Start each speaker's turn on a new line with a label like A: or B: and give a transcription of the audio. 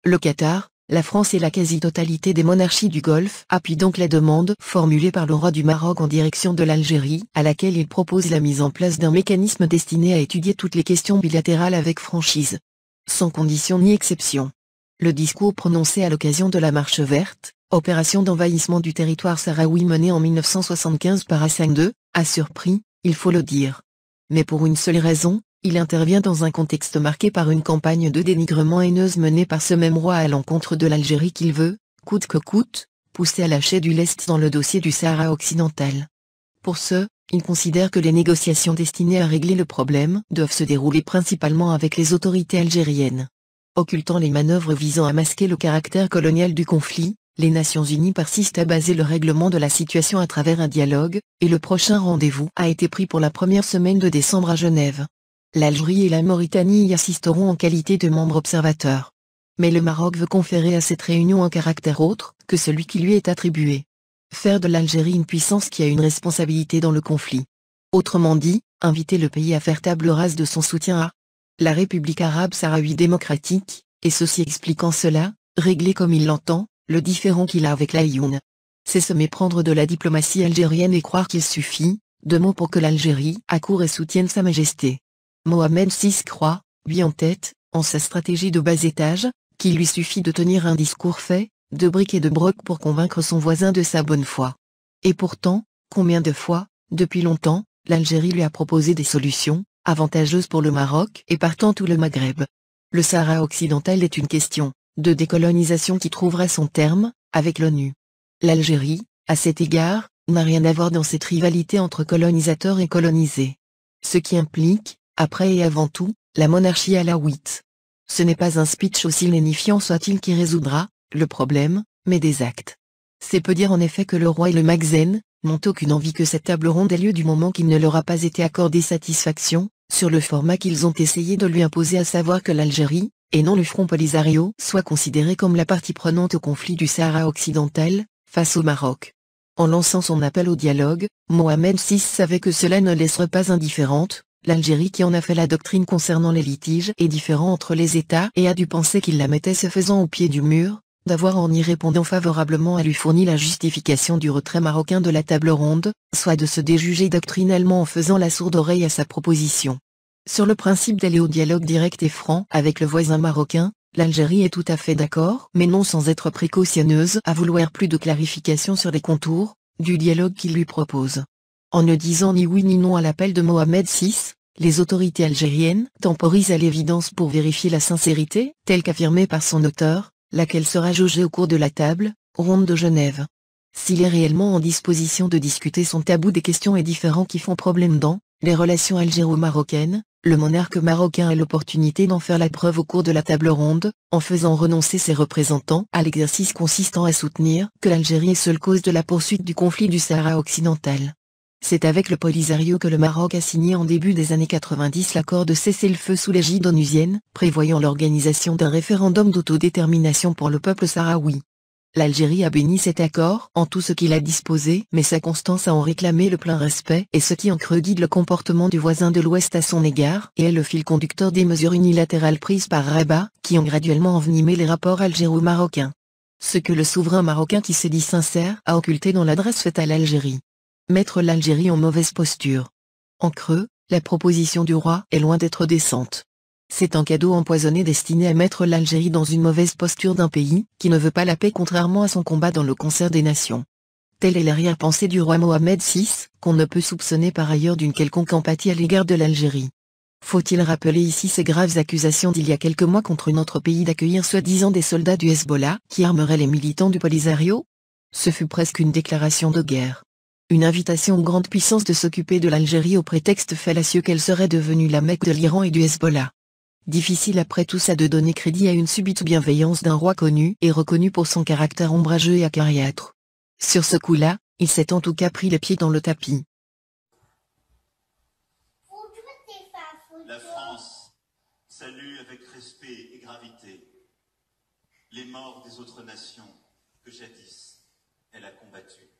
A: Le Qatar, la France et la quasi-totalité des monarchies du Golfe appuient donc la demande formulée par le roi du Maroc en direction de l'Algérie, à laquelle il propose la mise en place d'un mécanisme destiné à étudier toutes les questions bilatérales avec franchise. Sans condition ni exception. Le discours prononcé à l'occasion de la Marche verte, opération d'envahissement du territoire sahraoui menée en 1975 par Hassan II, a surpris, il faut le dire. Mais pour une seule raison, il intervient dans un contexte marqué par une campagne de dénigrement haineuse menée par ce même roi à l'encontre de l'Algérie qu'il veut, coûte que coûte, pousser à lâcher du lest dans le dossier du Sahara occidental. Pour ce, il considère que les négociations destinées à régler le problème doivent se dérouler principalement avec les autorités algériennes. Occultant les manœuvres visant à masquer le caractère colonial du conflit, les Nations Unies persistent à baser le règlement de la situation à travers un dialogue, et le prochain rendez-vous a été pris pour la première semaine de décembre à Genève. L'Algérie et la Mauritanie y assisteront en qualité de membres observateurs. Mais le Maroc veut conférer à cette réunion un caractère autre que celui qui lui est attribué. Faire de l'Algérie une puissance qui a une responsabilité dans le conflit. Autrement dit, inviter le pays à faire table rase de son soutien à la République arabe sahraoui démocratique, et ceci expliquant cela, régler comme il l'entend, le différend qu'il a avec l'Aïoun. C'est se méprendre de la diplomatie algérienne et croire qu'il suffit, de mots pour que l'Algérie accourt et soutienne sa majesté. Mohamed VI croit, lui en tête, en sa stratégie de bas étage, qu'il lui suffit de tenir un discours fait, de briques et de broc pour convaincre son voisin de sa bonne foi. Et pourtant, combien de fois, depuis longtemps, l'Algérie lui a proposé des solutions, avantageuses pour le Maroc et partant tout le Maghreb. Le Sahara occidental est une question de décolonisation qui trouvera son terme, avec l'ONU. L'Algérie, à cet égard, n'a rien à voir dans cette rivalité entre colonisateurs et colonisés. Ce qui implique, après et avant tout, la monarchie alaouite. Ce n'est pas un speech aussi lénifiant soit-il qui résoudra le problème, mais des actes. C'est peu dire en effet que le roi et le Magzen n'ont aucune envie que cette table ronde ait lieu du moment qu'il ne leur a pas été accordé satisfaction, sur le format qu'ils ont essayé de lui imposer, à savoir que l'Algérie, et non le Front Polisario, soit considérée comme la partie prenante au conflit du Sahara occidental, face au Maroc. En lançant son appel au dialogue, Mohamed VI savait que cela ne laisserait pas indifférente l'Algérie, qui en a fait la doctrine concernant les litiges et différends entre les États, et a dû penser qu'il la mettait se faisant au pied du mur, d'avoir en y répondant favorablement à lui fourni la justification du retrait marocain de la table ronde, soit de se déjuger doctrinellement en faisant la sourde oreille à sa proposition. Sur le principe d'aller au dialogue direct et franc avec le voisin marocain, l'Algérie est tout à fait d'accord, mais non sans être précautionneuse à vouloir plus de clarification sur les contours du dialogue qu'il lui propose. En ne disant ni oui ni non à l'appel de Mohamed VI, les autorités algériennes temporisent à l'évidence pour vérifier la sincérité, telle qu'affirmée par son auteur, laquelle sera jaugée au cours de la table ronde de Genève. S'il est réellement en disposition de discuter son tabou des questions et différends qui font problème dans les relations algéro-marocaines, le monarque marocain a l'opportunité d'en faire la preuve au cours de la table ronde, en faisant renoncer ses représentants à l'exercice consistant à soutenir que l'Algérie est seule cause de la poursuite du conflit du Sahara occidental. C'est avec le Polisario que le Maroc a signé en début des années 90 l'accord de cessez-le-feu sous l'égide onusienne, prévoyant l'organisation d'un référendum d'autodétermination pour le peuple sahraoui. L'Algérie a béni cet accord en tout ce qu'il a disposé, mais sa constance à en réclamer le plein respect est ce qui en creux guide le comportement du voisin de l'Ouest à son égard, et est le fil conducteur des mesures unilatérales prises par Rabat, qui ont graduellement envenimé les rapports algéro-marocains. Ce que le souverain marocain qui s'est dit sincère a occulté dans l'adresse faite à l'Algérie. Mettre l'Algérie en mauvaise posture. En creux, la proposition du roi est loin d'être décente. C'est un cadeau empoisonné destiné à mettre l'Algérie dans une mauvaise posture d'un pays qui ne veut pas la paix, contrairement à son combat dans le concert des nations. Telle est l'arrière-pensée du roi Mohamed VI, qu'on ne peut soupçonner par ailleurs d'une quelconque empathie à l'égard de l'Algérie. Faut-il rappeler ici ces graves accusations d'il y a quelques mois contre notre pays d'accueillir soi-disant des soldats du Hezbollah qui armeraient les militants du Polisario? Ce fut presque une déclaration de guerre. Une invitation aux grandes puissances de s'occuper de l'Algérie au prétexte fallacieux qu'elle serait devenue la Mecque de l'Iran et du Hezbollah. Difficile après tout ça de donner crédit à une subite bienveillance d'un roi connu et reconnu pour son caractère ombrageux et acariâtre. Sur ce coup-là, il s'est en tout cas pris les pieds dans le tapis.
B: La France salue avec respect et gravité les morts des autres nations que jadis elle a combattues.